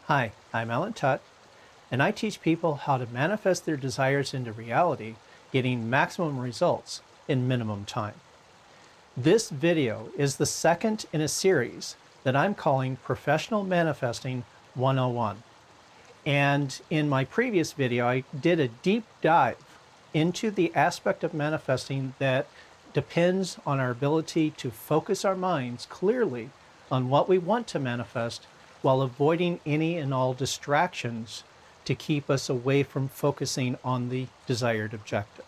Hi, I'm Tutt, and I teach people how to manifest their desires into reality, getting maximum results in minimum time. This video is the second in a series that I'm calling Professional Manifesting 101. And in my previous video, I did a deep dive into the aspect of manifesting that depends on our ability to focus our minds clearly on what we want to manifest while avoiding any and all distractions to keep us away from focusing on the desired objective.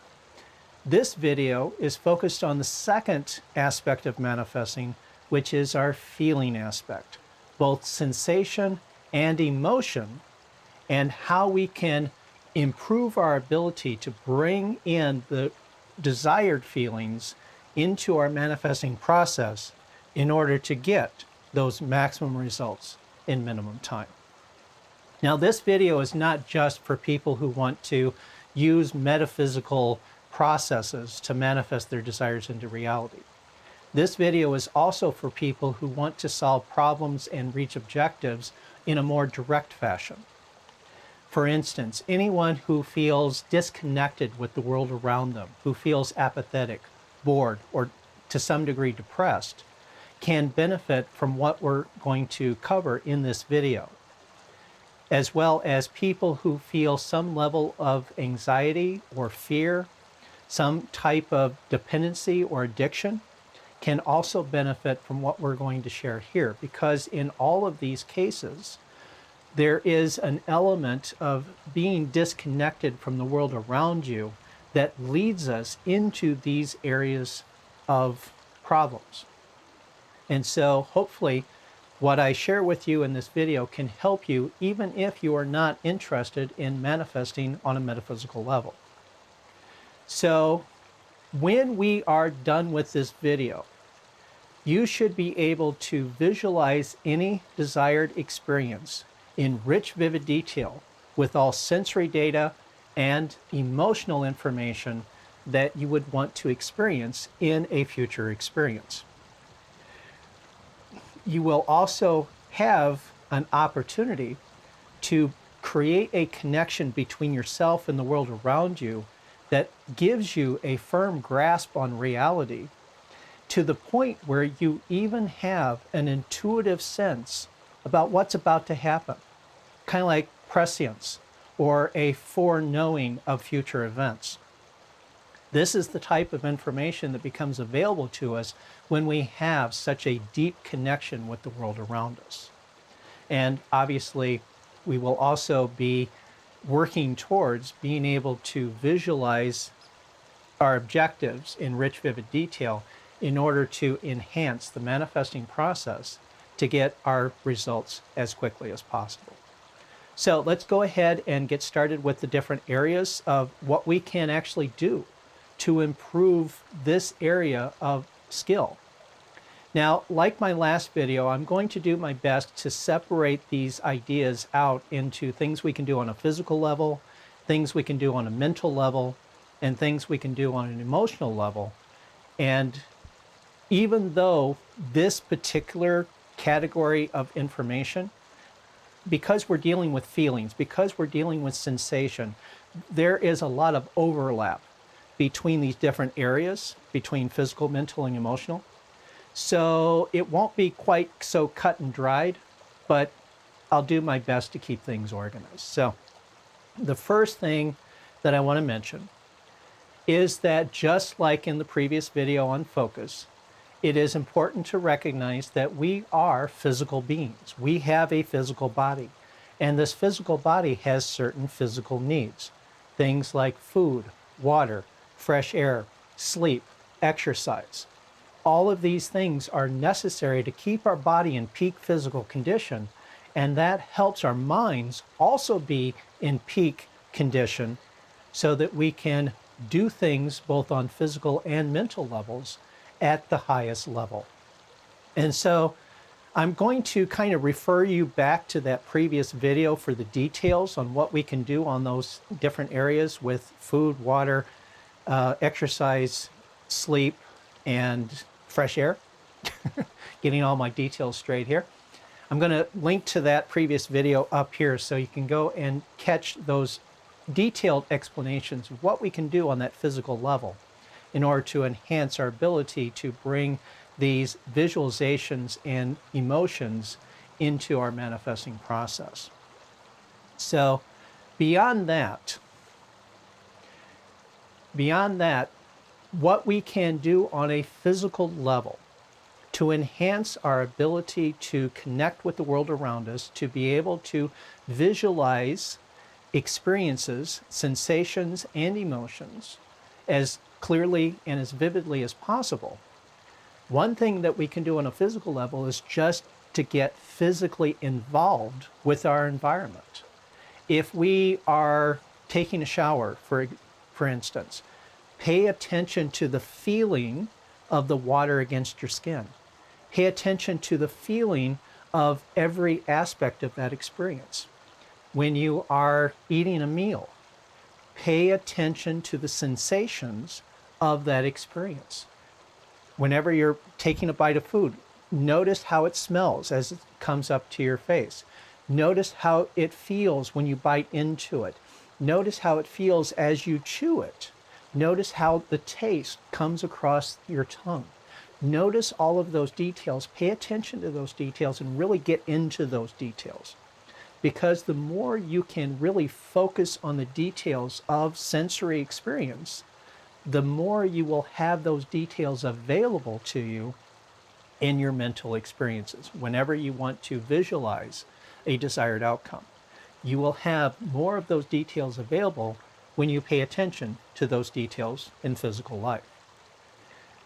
This video is focused on the second aspect of manifesting, which is our feeling aspect, both sensation and emotion, and how we can improve our ability to bring in the desired feelings into our manifesting process in order to get those maximum results in minimum time. Now, this video is not just for people who want to use metaphysical processes to manifest their desires into reality. This video is also for people who want to solve problems and reach objectives in a more direct fashion. For instance, anyone who feels disconnected with the world around them, who feels apathetic, bored, or to some degree depressed, can benefit from what we're going to cover in this video, as well as people who feel some level of anxiety or fear, some type of dependency or addiction, can also benefit from what we're going to share here, because in all of these cases, there is an element of being disconnected from the world around you that leads us into these areas of problems. And so hopefully what I share with you in this video can help you even if you are not interested in manifesting on a metaphysical level. So when we are done with this video, you should be able to visualize any desired experience in rich, vivid detail with all sensory data and emotional information that you would want to experience in a future experience. You will also have an opportunity to create a connection between yourself and the world around you that gives you a firm grasp on reality to the point where you even have an intuitive sense about what's about to happen, kind of like prescience or a foreknowing of future events. This is the type of information that becomes available to us when we have such a deep connection with the world around us. And obviously, we will also be working towards being able to visualize our objectives in rich, vivid detail in order to enhance the manifesting process to get our results as quickly as possible. So let's go ahead and get started with the different areas of what we can actually do to improve this area of skill. Now, like my last video, I'm going to do my best to separate these ideas out into things we can do on a physical level, things we can do on a mental level, and things we can do on an emotional level. And even though this particular category of information, because we're dealing with feelings, because we're dealing with sensation, there is a lot of overlap between these different areas, between physical, mental, and emotional. So it won't be quite so cut and dried, but I'll do my best to keep things organized. So the first thing that I want to mention is that just like in the previous video on focus, it is important to recognize that we are physical beings. We have a physical body, and this physical body has certain physical needs. Things like food, water, fresh air, sleep, exercise. All of these things are necessary to keep our body in peak physical condition, and that helps our minds also be in peak condition so that we can do things both on physical and mental levels at the highest level. And so I'm going to kind of refer you back to that previous video for the details on what we can do on those different areas with food, water, exercise, sleep, and fresh air. Getting all my details straight here. I'm going to link to that previous video up here so you can go and catch those detailed explanations of what we can do on that physical level in order to enhance our ability to bring these visualizations and emotions into our manifesting process. So beyond that, what we can do on a physical level to enhance our ability to connect with the world around us, to be able to visualize experiences, sensations, and emotions as clearly and as vividly as possible. One thing that we can do on a physical level is just to get physically involved with our environment. If we are taking a shower, for instance, pay attention to the feeling of the water against your skin. Pay attention to the feeling of every aspect of that experience. When you are eating a meal, pay attention to the sensations of that experience. Whenever you're taking a bite of food, notice how it smells as it comes up to your face. Notice how it feels when you bite into it. Notice how it feels as you chew it. Notice how the taste comes across your tongue. Notice all of those details. Pay attention to those details and really get into those details. Because the more you can really focus on the details of sensory experience, the more you will have those details available to you in your mental experiences. Whenever you want to visualize a desired outcome, you will have more of those details available when you pay attention to those details in physical life.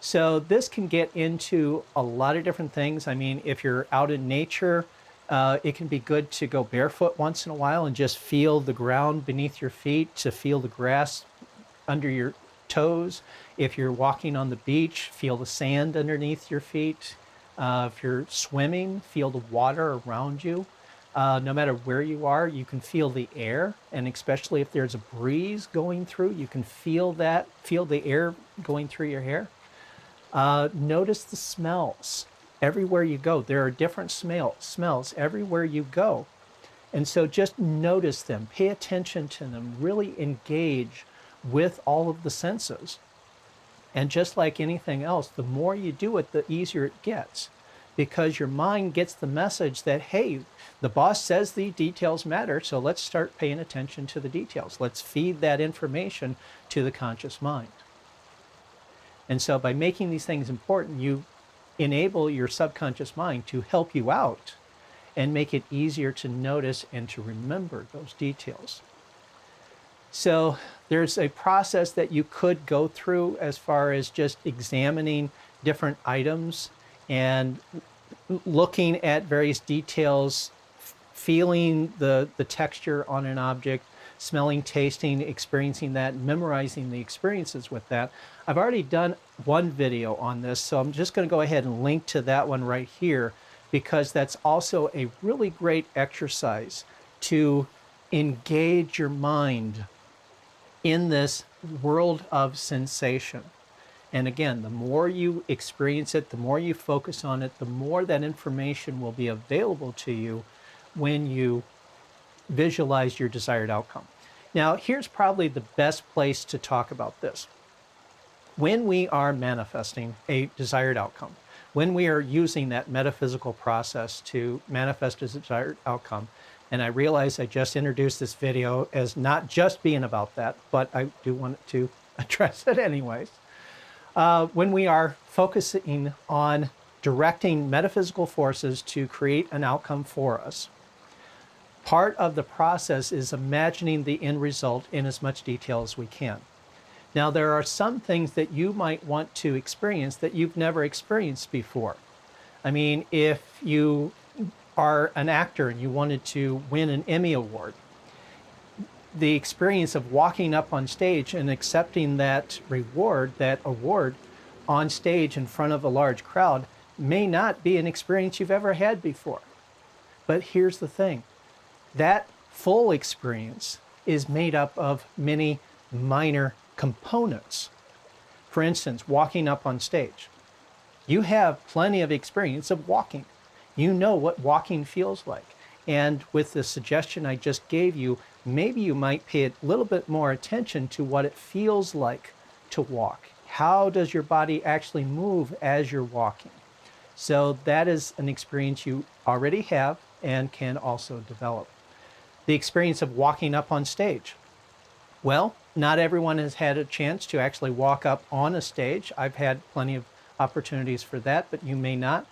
So this can get into a lot of different things. I mean, if you're out in nature, it can be good to go barefoot once in a while and just feel the ground beneath your feet, to feel the grass under your toes. If you're walking on the beach, feel the sand underneath your feet. If you're swimming, feel the water around you. No matter where you are, you can feel the air, and especially if there's a breeze going through, you can feel the air going through your hair. Notice the smells. Everywhere you go, there are different smells everywhere you go. And so just notice them, pay attention to them, really engage with all of the senses. And just like anything else, the more you do it, the easier it gets, because your mind gets the message that, hey, the boss says the details matter, so let's start paying attention to the details. Let's feed that information to the conscious mind. And so by making these things important, you enable your subconscious mind to help you out and make it easier to notice and to remember those details. So there's a process that you could go through as far as just examining different items and looking at various details, feeling the texture on an object, smelling, tasting, experiencing that, memorizing the experiences with that. I've already done one video on this, so I'm just going to go ahead and link to that one right here, because that's also a really great exercise to engage your mind in this world of sensation. And again, the more you experience it, the more you focus on it, the more that information will be available to you when you visualize your desired outcome. Now, here's probably the best place to talk about this. When we are manifesting a desired outcome, when we are using that metaphysical process to manifest a desired outcome, and I realize I just introduced this video as not just being about that, but I do want to address it anyways. When we are focusing on directing metaphysical forces to create an outcome for us, part of the process is imagining the end result in as much detail as we can. Now, there are some things that you might want to experience that you've never experienced before. I mean, if you are an actor and you wanted to win an Emmy Award, the experience of walking up on stage and accepting that reward, that award, on stage in front of a large crowd may not be an experience you've ever had before. But here's the thing. That full experience is made up of many minor components. For instance, walking up on stage. You have plenty of experience of walking. You know what walking feels like. And with the suggestion I just gave you, maybe you might pay a little bit more attention to what it feels like to walk. How does your body actually move as you're walking? So that is an experience you already have and can also develop. The experience of walking up on stage. Well, not everyone has had a chance to actually walk up on a stage. I've had plenty of opportunities for that, but you may not.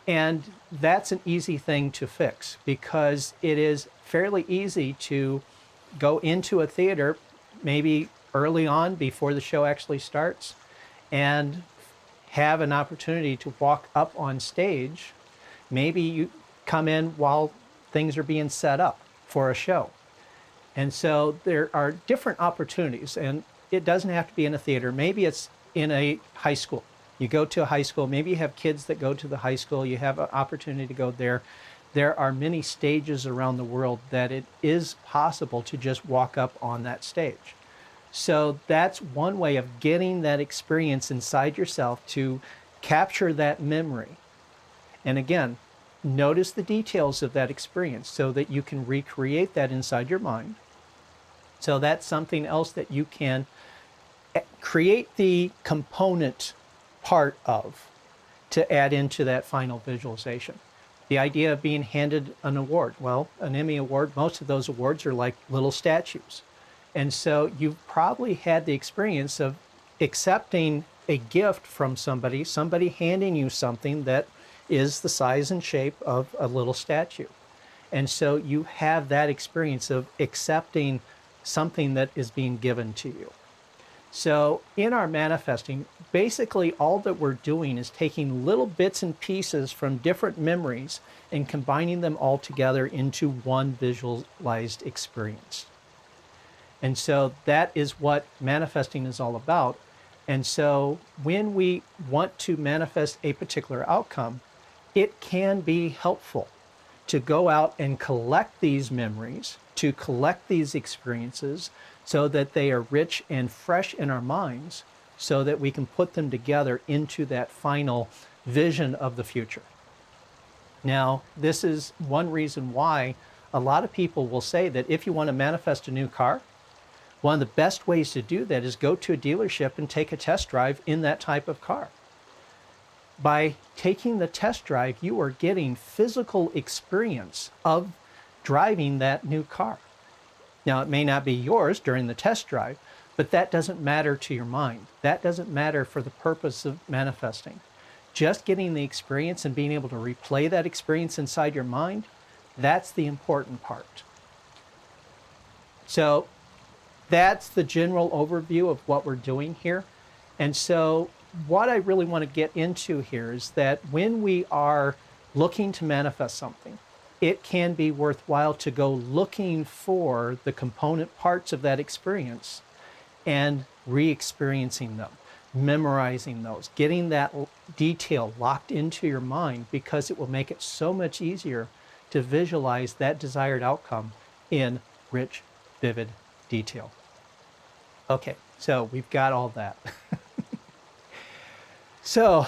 And that's an easy thing to fix because it is fairly easy to go into a theater maybe early on before the show actually starts and have an opportunity to walk up on stage. Maybe you come in while things are being set up for a show. And so there are different opportunities, and it doesn't have to be in a theater. Maybe it's in a high school. You go to a high school, maybe you have kids that go to the high school, you have an opportunity to go there. There are many stages around the world that it is possible to just walk up on that stage. So that's one way of getting that experience inside yourself to capture that memory. And again, notice the details of that experience so that you can recreate that inside your mind. So that's something else that you can create the component part of to add into that final visualization. The idea of being handed an award. Well, an Emmy Award, most of those awards are like little statues. And so you've probably had the experience of accepting a gift from somebody handing you something that is the size and shape of a little statue. And so you have that experience of accepting something that is being given to you. So in our manifesting, basically all that we're doing is taking little bits and pieces from different memories and combining them all together into one visualized experience. And so that is what manifesting is all about. And so when we want to manifest a particular outcome, it can be helpful to go out and collect these memories, to collect these experiences so that they are rich and fresh in our minds so that we can put them together into that final vision of the future. Now, this is one reason why a lot of people will say that if you want to manifest a new car, one of the best ways to do that is go to a dealership and take a test drive in that type of car. By taking the test drive, you are getting physical experience of driving that new car. Now, it may not be yours during the test drive, but that doesn't matter to your mind. That doesn't matter for the purpose of manifesting. Just getting the experience and being able to replay that experience inside your mind, that's the important part. So that's the general overview of what we're doing here. And so what I really want to get into here is that when we are looking to manifest something, it can be worthwhile to go looking for the component parts of that experience and re-experiencing them, memorizing those, getting that detail locked into your mind because it will make it so much easier to visualize that desired outcome in rich, vivid detail. Okay, so we've got all that. So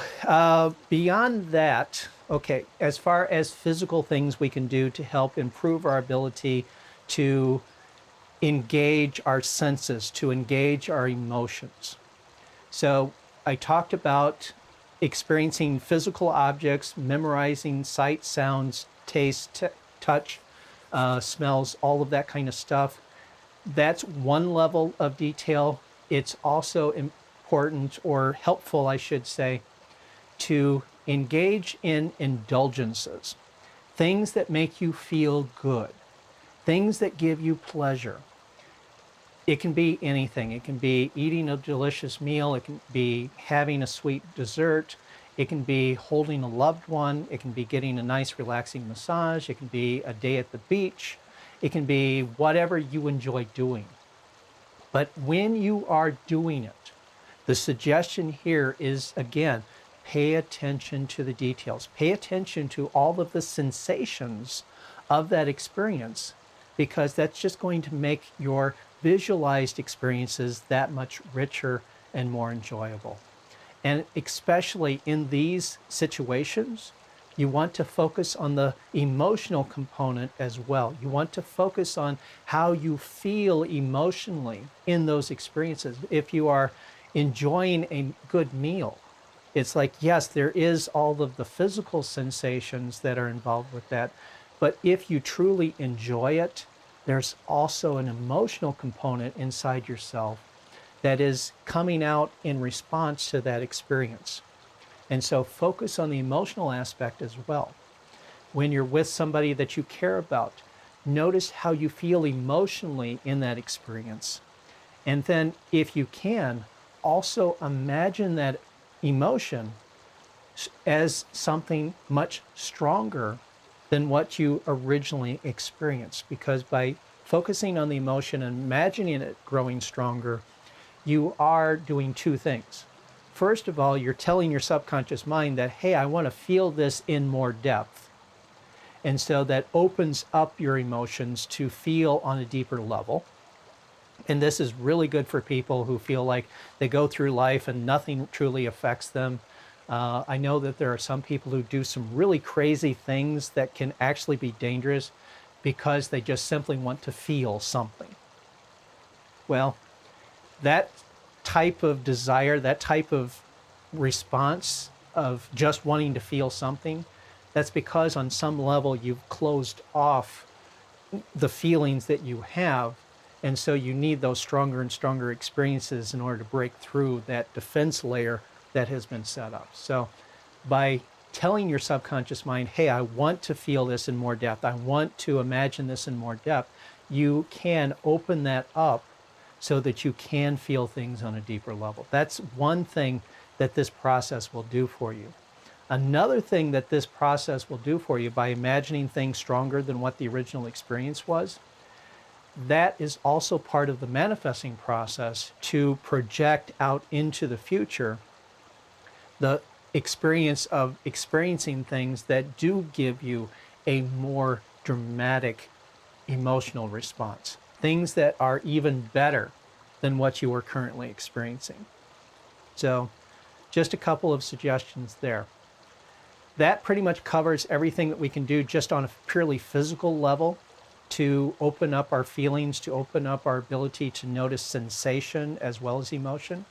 beyond that, okay, as far as physical things we can do to help improve our ability to engage our senses, to engage our emotions. So I talked about experiencing physical objects, memorizing sight, sounds, taste, touch, smells, all of that kind of stuff. That's one level of detail. It's also important, or helpful, I should say, to engage in indulgences, things that make you feel good, things that give you pleasure. It can be anything. It can be eating a delicious meal. It can be having a sweet dessert. It can be holding a loved one. It can be getting a nice relaxing massage. It can be a day at the beach. It can be whatever you enjoy doing. But when you are doing it, the suggestion here is, again, pay attention to the details. Pay attention to all of the sensations of that experience, because that's just going to make your visualized experiences that much richer and more enjoyable. And especially in these situations, You want to focus on the emotional component as well. You want to focus on how you feel emotionally in those experiences. If you are enjoying a good meal, it's like, yes, there is all of the physical sensations that are involved with that. But if you truly enjoy it, there's also an emotional component inside yourself that is coming out in response to that experience. And so focus on the emotional aspect as well. When you're with somebody that you care about, notice how you feel emotionally in that experience. And then, if you can, also imagine that emotion as something much stronger than what you originally experienced. Because by focusing on the emotion and imagining it growing stronger, you are doing two things. First of all, you're telling your subconscious mind that, hey, I want to feel this in more depth. And so that opens up your emotions to feel on a deeper level. And this is really good for people who feel like they go through life and nothing truly affects them. I know that there are some people who do some really crazy things that can actually be dangerous because they just simply want to feel something. Well, that type of desire, that type of response of just wanting to feel something, that's because on some level you've closed off the feelings that you have. And so you need those stronger and stronger experiences in order to break through that defense layer that has been set up. So by telling your subconscious mind, hey, I want to feel this in more depth, I want to imagine this in more depth, you can open that up so that you can feel things on a deeper level. That's one thing that this process will do for you. Another thing that this process will do for you by imagining things stronger than what the original experience was, that is also part of the manifesting process to project out into the future the experience of experiencing things that do give you a more dramatic emotional response, things that are even better than what you are currently experiencing. So, just a couple of suggestions there. That pretty much covers everything that we can do just on a purely physical level to open up our feelings, to open up our ability to notice sensation as well as emotion.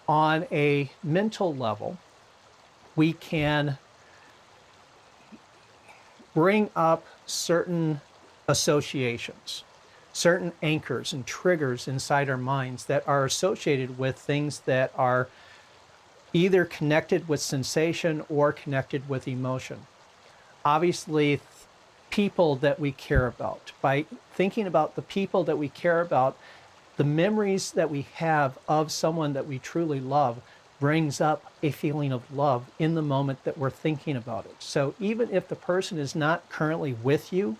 On a mental level, we can bring up certain associations, certain anchors and triggers inside our minds that are associated with things that are either connected with sensation or connected with emotion. Obviously, people that we care about. By thinking about the people that we care about, the memories that we have of someone that we truly love brings up a feeling of love in the moment that we're thinking about it. So even if the person is not currently with you,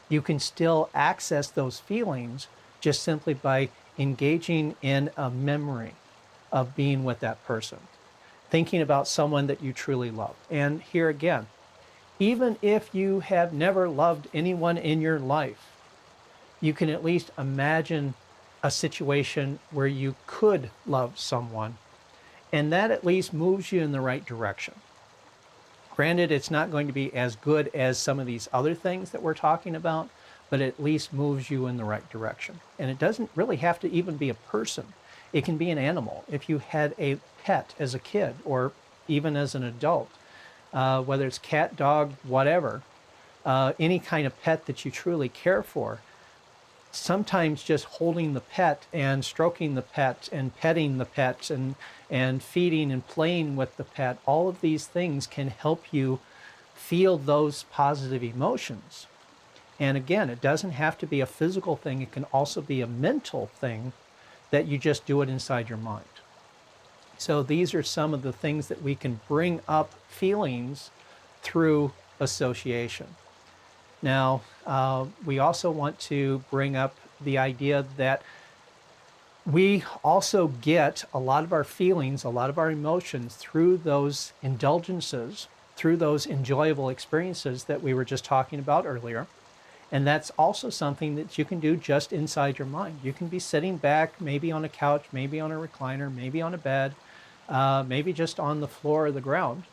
you can still access those feelings just simply by engaging in a memory of being with that person, thinking about someone that you truly love. And here again, even if you have never loved anyone in your life, you can at least imagine a situation where you could love someone, and that at least moves you in the right direction. Granted, it's not going to be as good as some of these other things that we're talking about, but it at least moves you in the right direction. And it doesn't really have to even be a person. It can be an animal. If you had a pet as a kid or even as an adult, whether it's cat, dog, whatever, any kind of pet that you truly care for, sometimes just holding the pet and stroking the pet and petting the pet and feeding and playing with the pet, all of these things can help you feel those positive emotions. And again, it doesn't have to be a physical thing. It can also be a mental thing that you just do it inside your mind. So these are some of the things that we can bring up feelings through association. Now, we also want to bring up the idea that we also get a lot of our feelings, a lot of our emotions through those indulgences, through those enjoyable experiences that we were just talking about earlier. And that's also something that you can do just inside your mind. You can be sitting back, maybe on a couch, maybe on a recliner, maybe on a bed, maybe just on the floor or the ground,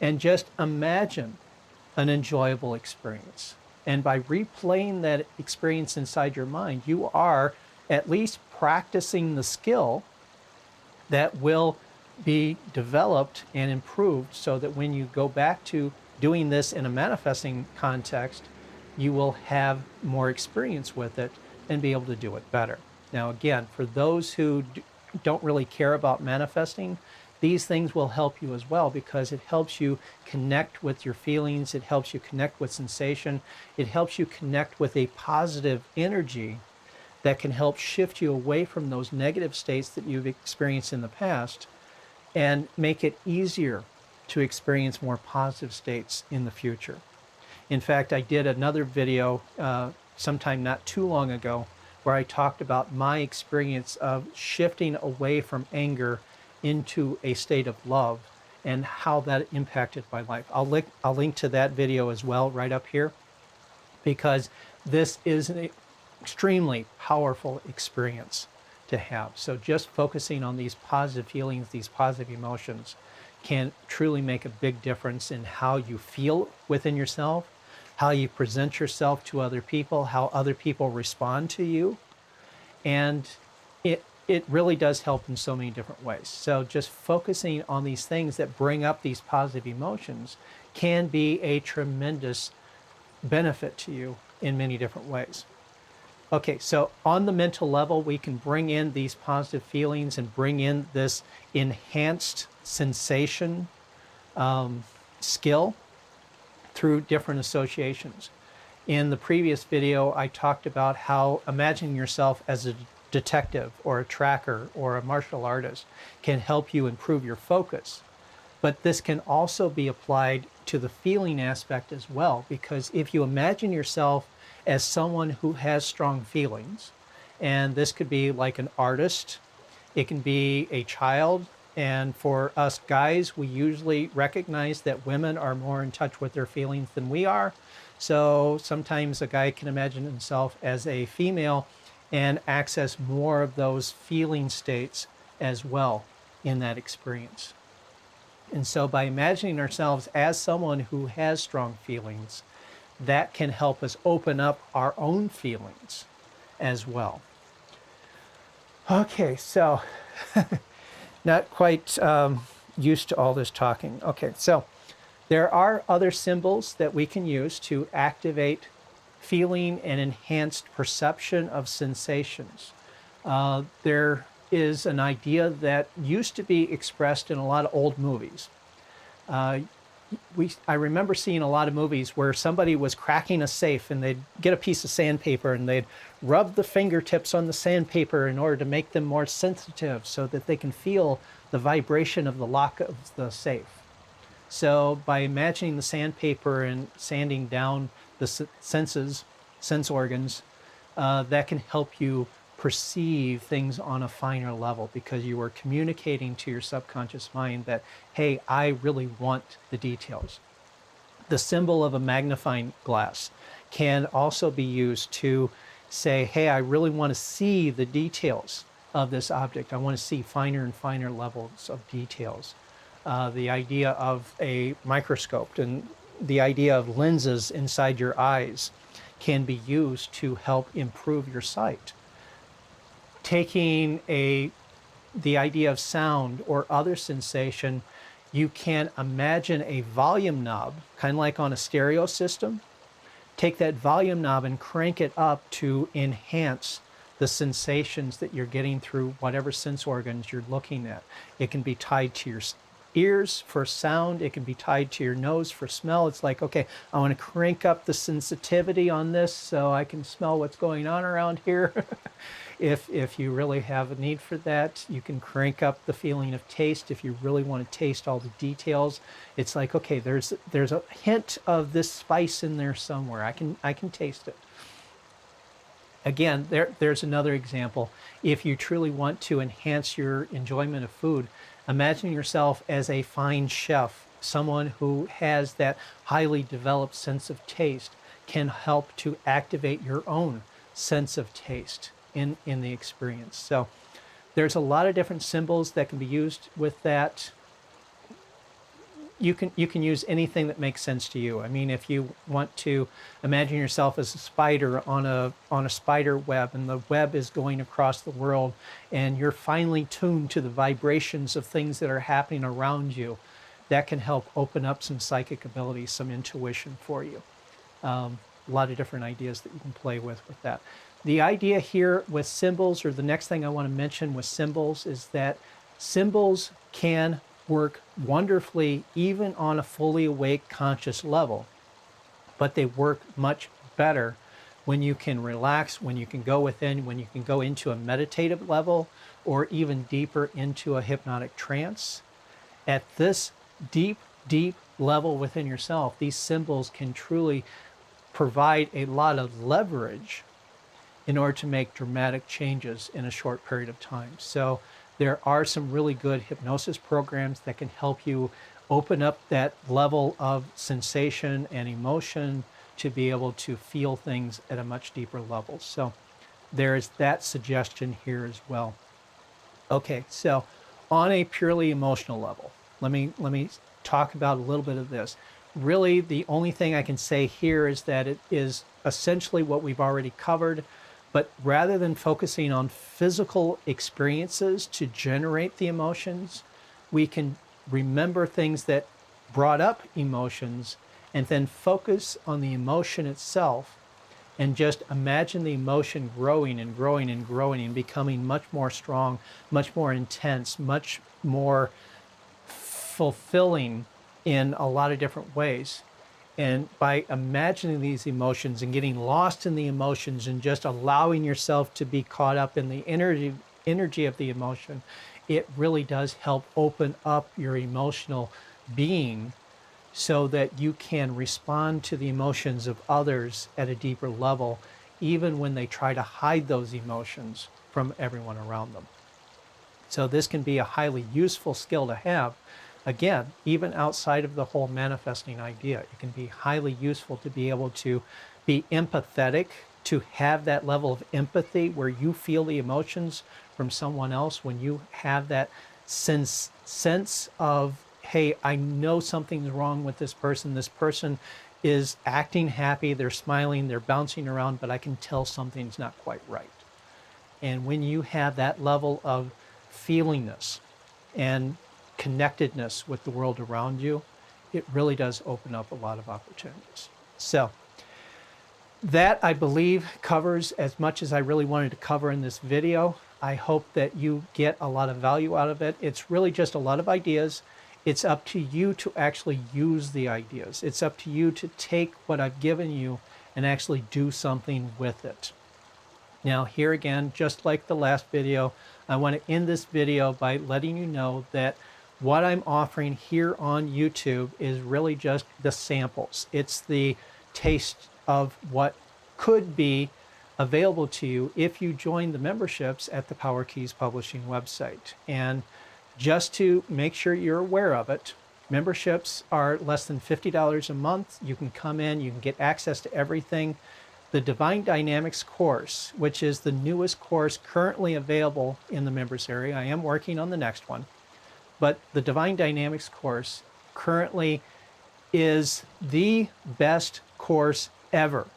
and just imagine an enjoyable experience. And by replaying that experience inside your mind, you are at least practicing the skill that will be developed and improved so that when you go back to doing this in a manifesting context, you will have more experience with it and be able to do it better. Now, again, for those who don't really care about manifesting, these things will help you as well because it helps you connect with your feelings, it helps you connect with sensation, it helps you connect with a positive energy that can help shift you away from those negative states that you've experienced in the past and make it easier to experience more positive states in the future. In fact, I did another video sometime not too long ago where I talked about my experience of shifting away from anger into a state of love and how that impacted my life. I'll link to that video as well right up here because this is an extremely powerful experience to have. So just focusing on these positive feelings, these positive emotions can truly make a big difference in how you feel within yourself, how you present yourself to other people, how other people respond to you. And it really does help in so many different ways. So just focusing on these things that bring up these positive emotions can be a tremendous benefit to you in many different ways. Okay, so on the mental level, we can bring in these positive feelings and bring in this enhanced sensation skill through different associations. In the previous video, I talked about how imagining yourself as a detective or a tracker or a martial artist can help you improve your focus. But this can also be applied to the feeling aspect as well, because if you imagine yourself as someone who has strong feelings, and this could be like an artist, it can be a child, and for us guys, we usually recognize that women are more in touch with their feelings than we are. So sometimes a guy can imagine himself as a female and access more of those feeling states as well in that experience. And so by imagining ourselves as someone who has strong feelings, that can help us open up our own feelings as well. Okay, so not quite used to all this talking. Okay, so there are other symbols that we can use to activate feeling and enhanced perception of sensations. There is an idea that used to be expressed in a lot of old movies. I remember seeing a lot of movies where somebody was cracking a safe and they'd get a piece of sandpaper and they'd rub the fingertips on the sandpaper in order to make them more sensitive so that they can feel the vibration of the lock of the safe. So by imagining the sandpaper and sanding down the sense organs, that can help you perceive things on a finer level because you are communicating to your subconscious mind that, hey, I really want the details. The symbol of a magnifying glass can also be used to say, hey, I really want to see the details of this object. I want to see finer and finer levels of details. The idea of a microscope and the idea of lenses inside your eyes can be used to help improve your sight. Taking the idea of sound or other sensation, you can imagine a volume knob, kind of like on a stereo system. Take that volume knob and crank it up to enhance the sensations that you're getting through whatever sense organs you're looking at. It can be tied to your ears for sound. It can be tied to your nose for smell. It's like, okay, I want to crank up the sensitivity on this so I can smell what's going on around here. If you really have a need for that, you can crank up the feeling of taste. If you really want to taste all the details, it's like, okay, there's a hint of this spice in there somewhere. I can taste it. Again, there's another example. If you truly want to enhance your enjoyment of food, imagine yourself as a fine chef, someone who has that highly developed sense of taste, can help to activate your own sense of taste in the experience. So there's a lot of different symbols that can be used with that. you can use anything that makes sense to you. I mean, if you want to imagine yourself as a spider on a spider web, and the web is going across the world, and you're finely tuned to the vibrations of things that are happening around you, that can help open up some psychic abilities, some intuition for you. A lot of different ideas that you can play with that. The idea here with symbols, or the next thing I want to mention with symbols, is that symbols can work wonderfully even on a fully awake conscious level, but they work much better when you can relax, when you can go within, when you can go into a meditative level, or even deeper into a hypnotic trance. At this deep, deep level within yourself, these symbols can truly provide a lot of leverage in order to make dramatic changes in a short period of time. So there are some really good hypnosis programs that can help you open up that level of sensation and emotion to be able to feel things at a much deeper level. So there's that suggestion here as well. Okay, so on a purely emotional level, let me talk about a little bit of this. Really, the only thing I can say here is that it is essentially what we've already covered, but rather than focusing on physical experiences to generate the emotions, we can remember things that brought up emotions and then focus on the emotion itself and just imagine the emotion growing and growing and growing and becoming much more strong, much more intense, much more fulfilling in a lot of different ways. And by imagining these emotions and getting lost in the emotions and just allowing yourself to be caught up in the energy of the emotion, it really does help open up your emotional being so that you can respond to the emotions of others at a deeper level, even when they try to hide those emotions from everyone around them. So this can be a highly useful skill to have. Again, even outside of the whole manifesting idea, it can be highly useful to be able to be empathetic, to have that level of empathy where you feel the emotions from someone else, when you have that sense of, hey, I know something's wrong with this person. This person is acting happy, they're smiling, they're bouncing around, but I can tell something's not quite right. And when you have that level of feelingness and connectedness with the world around you, it really does open up a lot of opportunities. So that, I believe, covers as much as I really wanted to cover in this video. I hope that you get a lot of value out of it. It's really just a lot of ideas. It's up to you to actually use the ideas. It's up to you to take what I've given you and actually do something with it. Now, here again, just like the last video, I want to end this video by letting you know that what I'm offering here on YouTube is really just the samples. It's the taste of what could be available to you if you join the memberships at the Power Keys Publishing website. And just to make sure you're aware of it, memberships are less than $50 a month. You can come in, you can get access to everything. The Divine Dynamics course, which is the newest course currently available in the members area. I am working on the next one. But the Divine Dynamics course currently is the best course ever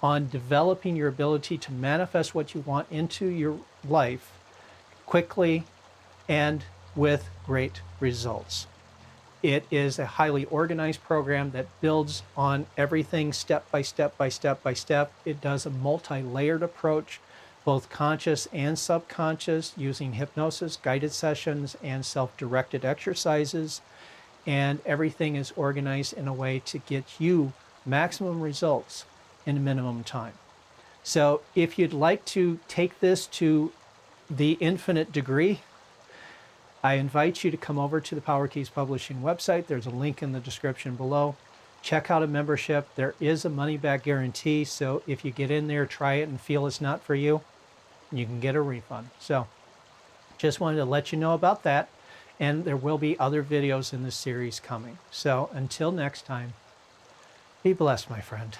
on developing your ability to manifest what you want into your life quickly and with great results. It is a highly organized program that builds on everything step by step by step by step. It does a multi-layered approach, both conscious and subconscious, using hypnosis, guided sessions, and self-directed exercises. And everything is organized in a way to get you maximum results in a minimum time. So if you'd like to take this to the infinite degree, I invite you to come over to the Power Keys Publishing website. There's a link in the description below. Check out a membership. There is a money-back guarantee, so if you get in there, try it, and feel it's not for you, you can get a refund. So just wanted to let you know about that, and there will be other videos in this series coming. So until next time, be blessed, my friend.